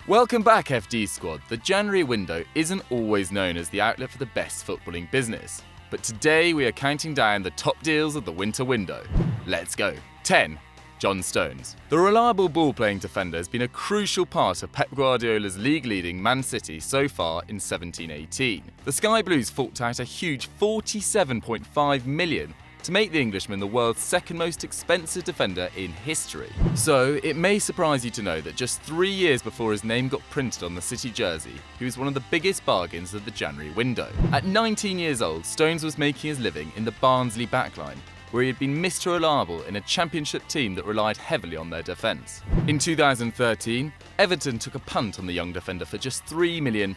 Welcome back, FD Squad. The January window isn't always known as the outlet for the best footballing business. But today we are counting down the top deals of the winter window. Let's go. 10. John Stones. The reliable ball-playing defender has been a crucial part of Pep Guardiola's league-leading Man City so far in 17-18. The Sky Blues forked out a huge £47.5 million to make the Englishman the world's second most expensive defender in history. So, it may surprise you to know that just 3 years before his name got printed on the City jersey, he was one of the biggest bargains of the January window. At 19 years old, Stones was making his living in the Barnsley backline, where he had been Mr. Reliable in a championship team that relied heavily on their defence. In 2013, Everton took a punt on the young defender for just £3 million,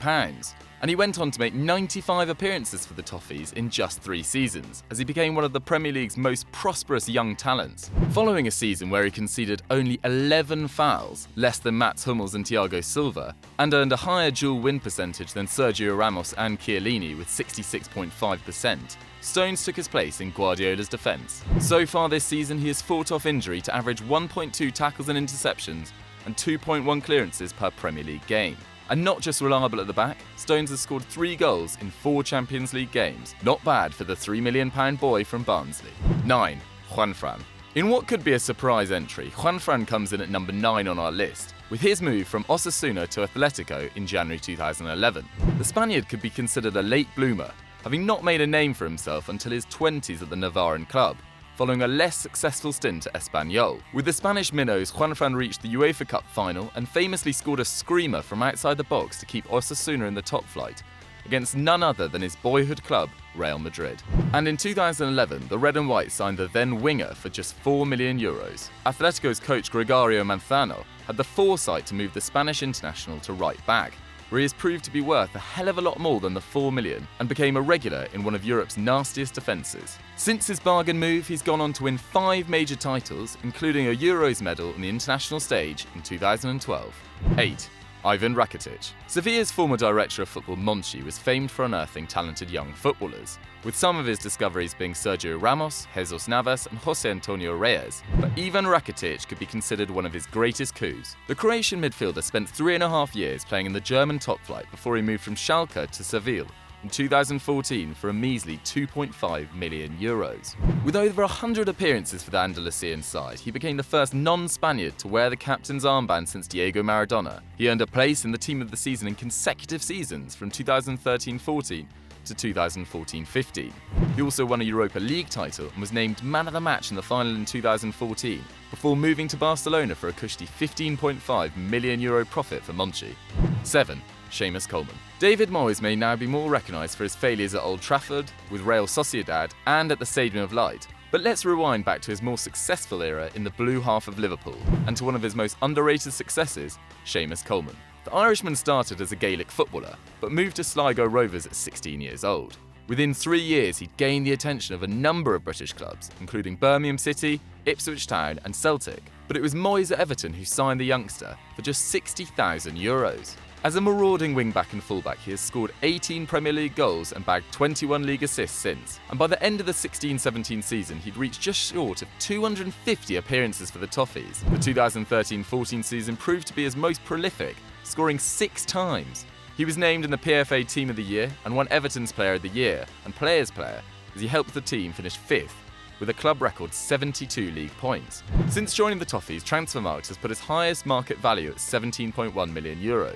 and he went on to make 95 appearances for the Toffees in just 3 seasons, as he became one of the Premier League's most prosperous young talents. Following a season where he conceded only 11 fouls, less than Mats Hummels and Thiago Silva, and earned a higher dual win percentage than Sergio Ramos and Chiellini with 66.5%, Stones took his place in Guardiola's defence. So far this season, he has fought off injury to average 1.2 tackles and interceptions and 2.1 clearances per Premier League game. And not just reliable at the back, Stones has scored 3 goals in 4 Champions League games. Not bad for the £3 million boy from Barnsley. 9. Juanfran. In what could be a surprise entry, Juanfran comes in at number 9 on our list, with his move from Osasuna to Atletico in January 2011. The Spaniard could be considered a late bloomer, having not made a name for himself until his 20s at the Navarran club, following a less successful stint at Espanyol. With the Spanish minnows, Juanfran reached the UEFA Cup final and famously scored a screamer from outside the box to keep Osasuna in the top flight, against none other than his boyhood club, Real Madrid. And in 2011, the Red and White signed the then winger for just €4 million. Atletico's coach Gregorio Manzano had the foresight to move the Spanish international to right back, where he has proved to be worth a hell of a lot more than the £4 million and became a regular in one of Europe's nastiest defences. Since his bargain move, he's gone on to win 5 major titles, including a Euros medal on the international stage in 2012. 8. Ivan Rakitić. Sevilla's former director of football Monchi was famed for unearthing talented young footballers, with some of his discoveries being Sergio Ramos, Jesus Navas and José Antonio Reyes, but Ivan Rakitić could be considered one of his greatest coups. The Croatian midfielder spent 3.5 years playing in the German top flight before he moved from Schalke to Seville in 2014 for a measly €2.5 million. With over 100 appearances for the Andalusian side, he became the first non-Spaniard to wear the captain's armband since Diego Maradona. He earned a place in the team of the season in consecutive seasons from 2013-14 to 2014-15. He also won a Europa League title and was named man of the match in the final in 2014, before moving to Barcelona for a cushy €15.5 million profit for Monchi. 7. Séamus Coleman. David Moyes may now be more recognised for his failures at Old Trafford, with Real Sociedad and at the Stadium of Light. But let's rewind back to his more successful era in the blue half of Liverpool, and to one of his most underrated successes, Séamus Coleman. The Irishman started as a Gaelic footballer, but moved to Sligo Rovers at 16 years old. Within 3 years, he'd gained the attention of a number of British clubs, including Birmingham City, Ipswich Town and Celtic. But it was Moyes at Everton who signed the youngster for just €60,000. As a marauding wing-back and full-back, he has scored 18 Premier League goals and bagged 21 league assists since. And by the end of the 16-17 season, he'd reached just short of 250 appearances for the Toffees. The 2013-14 season proved to be his most prolific, scoring 6 times. He was named in the PFA Team of the Year and won Everton's Player of the Year and Players' Player as he helped the team finish 5th, with a club record 72 league points. Since joining the Toffees, Transfermarkt has put his highest market value at €17.1 million,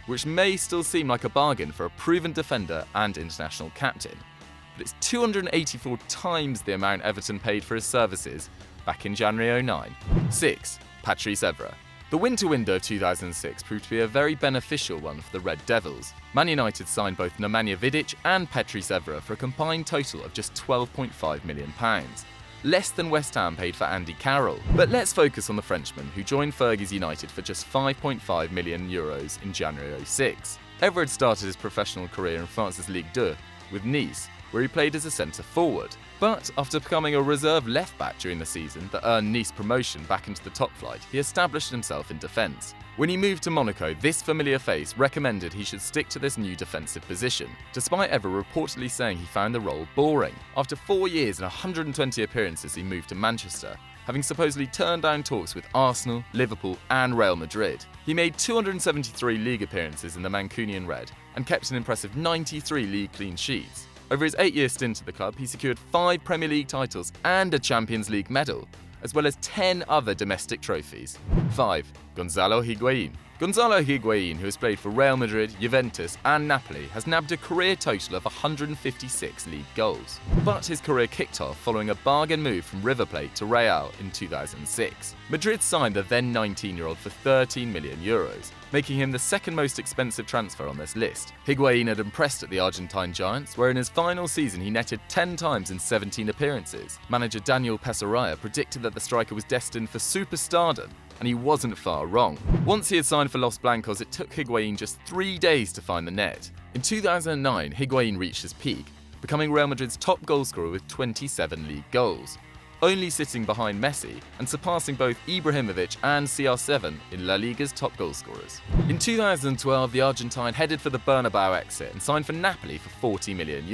which may still seem like a bargain for a proven defender and international captain. But it's 284 times the amount Everton paid for his services back in January 2009. 6. Patrice Evra. The winter window of 2006 proved to be a very beneficial one for the Red Devils. Man United signed both Nemanja Vidic and Patrice Evra for a combined total of just £12.5 million, less than West Ham paid for Andy Carroll. But let's focus on the Frenchman, who joined Fergie's United for just €5.5 million in January 2006. Evra had started his professional career in France's Ligue 2 with Nice, where he played as a centre-forward. But after becoming a reserve left-back during the season that earned Nice promotion back into the top flight, he established himself in defence. When he moved to Monaco, this familiar face recommended he should stick to this new defensive position, despite Evra reportedly saying he found the role boring. After 4 years and 120 appearances, he moved to Manchester, having supposedly turned down talks with Arsenal, Liverpool and Real Madrid. He made 273 league appearances in the Mancunian Red and kept an impressive 93 league clean sheets. Over his 8-year stint at the club, he secured 5 Premier League titles and a Champions League medal, as well as 10 other domestic trophies. 5. Gonzalo Higuain. Gonzalo Higuain, who has played for Real Madrid, Juventus and Napoli, has nabbed a career total of 156 league goals. But his career kicked off following a bargain move from River Plate to Real in 2006. Madrid signed the then 19-year-old for €13 million, making him the second most expensive transfer on this list. Higuain had impressed at the Argentine Giants, where in his final season he netted 10 times in 17 appearances. Manager Daniel Pesaraya predicted that the striker was destined for superstardom, and he wasn't far wrong. Once he had signed for Los Blancos, it took Higuain just 3 days to find the net. In 2009, Higuain reached his peak, becoming Real Madrid's top goalscorer with 27 league goals, only sitting behind Messi and surpassing both Ibrahimovic and CR7 in La Liga's top goalscorers. In 2012, the Argentine headed for the Bernabeu exit and signed for Napoli for €40 million.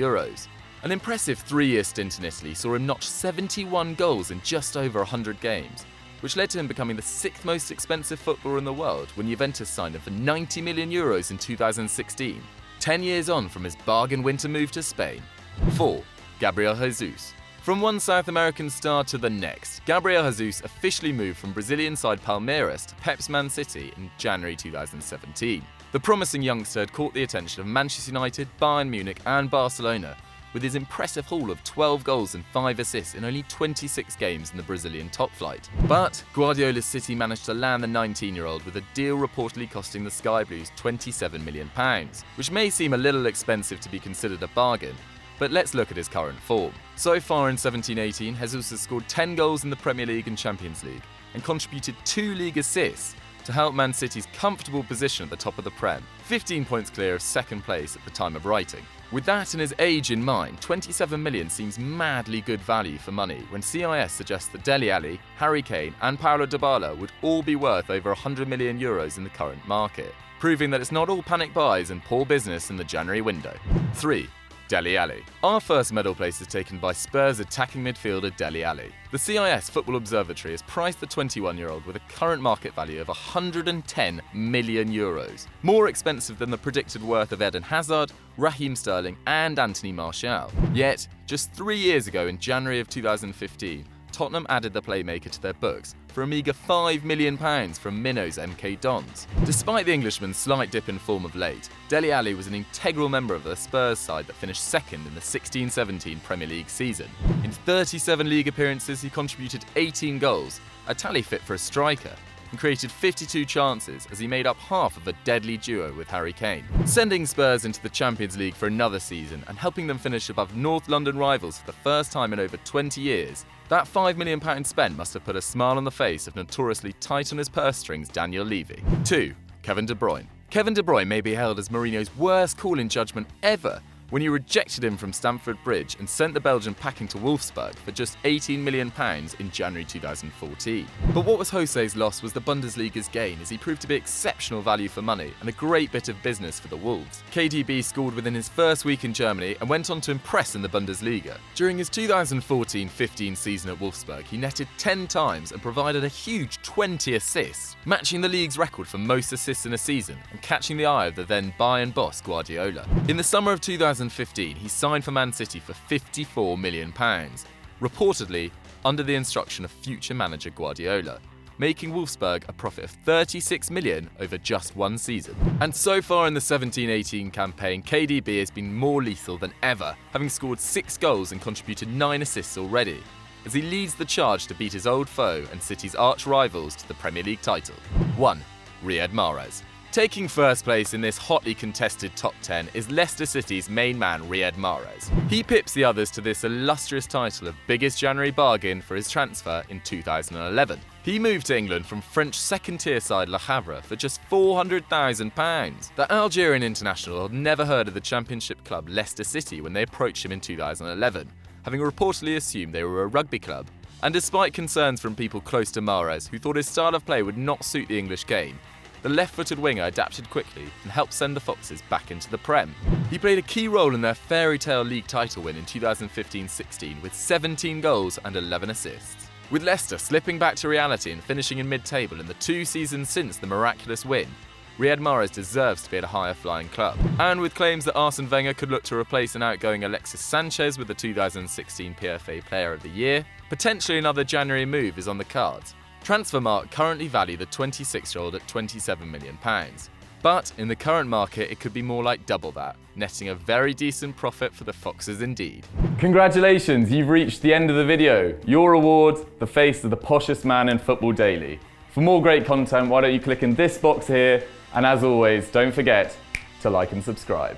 An impressive 3-year stint in Italy saw him notch 71 goals in just over 100 games, which led to him becoming the 6th most expensive footballer in the world when Juventus signed him for €90 million in 2016, 10 years on from his bargain winter move to Spain. 4. Gabriel Jesus. From one South American star to the next, Gabriel Jesus officially moved from Brazilian side Palmeiras to Pep's Man City in January 2017. The promising youngster had caught the attention of Manchester United, Bayern Munich and Barcelona, with his impressive haul of 12 goals and 5 assists in only 26 games in the Brazilian top flight. But Guardiola's City managed to land the 19-year-old with a deal reportedly costing the Sky Blues £27 million, which may seem a little expensive to be considered a bargain, but let's look at his current form. So far in 17-18, Jesus has scored 10 goals in the Premier League and Champions League, and contributed 2 league assists to help Man City's comfortable position at the top of the Prem, 15 points clear of second place at the time of writing. With that and his age in mind, 27 million seems madly good value for money when CIS suggests that Dele Alli, Harry Kane and Paulo Dybala would all be worth over €100 million in the current market, proving that it's not all panic buys and poor business in the January window. 3. Dele Alli. Our first medal place is taken by Spurs attacking midfielder Dele Alli. The CIS Football Observatory has priced the 21-year-old with a current market value of €110 million, more expensive than the predicted worth of Eden Hazard, Raheem Sterling and Anthony Martial. Yet, just 3 years ago in January of 2015, Tottenham added the playmaker to their books for a meagre £5 million from Minnows MK Dons. Despite the Englishman's slight dip in form of late, Dele Alli was an integral member of the Spurs side that finished second in the 16-17 Premier League season. In 37 league appearances, he contributed 18 goals, a tally fit for a striker, and created 52 chances as he made up half of a deadly duo with Harry Kane, sending Spurs into the Champions League for another season and helping them finish above North London rivals for the first time in over 20 years. That £5 million spent must have put a smile on the face of notoriously tight on his purse strings Daniel Levy. 2. Kevin De Bruyne. Kevin De Bruyne may be hailed as Mourinho's worst call in judgment ever when he rejected him from Stamford Bridge and sent the Belgian packing to Wolfsburg for just £18 million in January 2014. But what was Jose's loss was the Bundesliga's gain, as he proved to be exceptional value for money and a great bit of business for the Wolves. KDB scored within his first week in Germany and went on to impress in the Bundesliga. During his 2014-15 season at Wolfsburg, he netted 10 times and provided a huge 20 assists, matching the league's record for most assists in a season and catching the eye of the then Bayern boss Guardiola. In the summer of 2015, he signed for Man City for £54 million, reportedly under the instruction of future manager Guardiola, making Wolfsburg a profit of £36 million over just one season. And so far in the 17-18 campaign, KDB has been more lethal than ever, having scored 6 goals and contributed 9 assists already, as he leads the charge to beat his old foe and City's arch rivals to the Premier League title. 1. Riyad Mahrez. Taking first place in this hotly contested top 10 is Leicester City's main man Riyad Mahrez. He pips the others to this illustrious title of biggest January bargain for his transfer in 2011. He moved to England from French second-tier side Le Havre for just £400,000. The Algerian international had never heard of the championship club Leicester City when they approached him in 2011, having reportedly assumed they were a rugby club. And despite concerns from people close to Mahrez, who thought his style of play would not suit the English game, the left-footed winger adapted quickly and helped send the Foxes back into the Prem. He played a key role in their fairy tale league title win in 2015-16 with 17 goals and 11 assists. With Leicester slipping back to reality and finishing in mid-table in the 2 seasons since the miraculous win, Riyad Mahrez deserves to be at a higher flying club. And with claims that Arsene Wenger could look to replace an outgoing Alexis Sanchez with the 2016 PFA Player of the Year, potentially another January move is on the cards. Transfermarkt currently value the 26-year-old at £27 million. But in the current market, it could be more like double that, netting a very decent profit for the Foxes indeed. Congratulations, you've reached the end of the video. Your reward, the face of the poshest man in football daily. For more great content, why don't you click in this box here, and as always, don't forget to like and subscribe.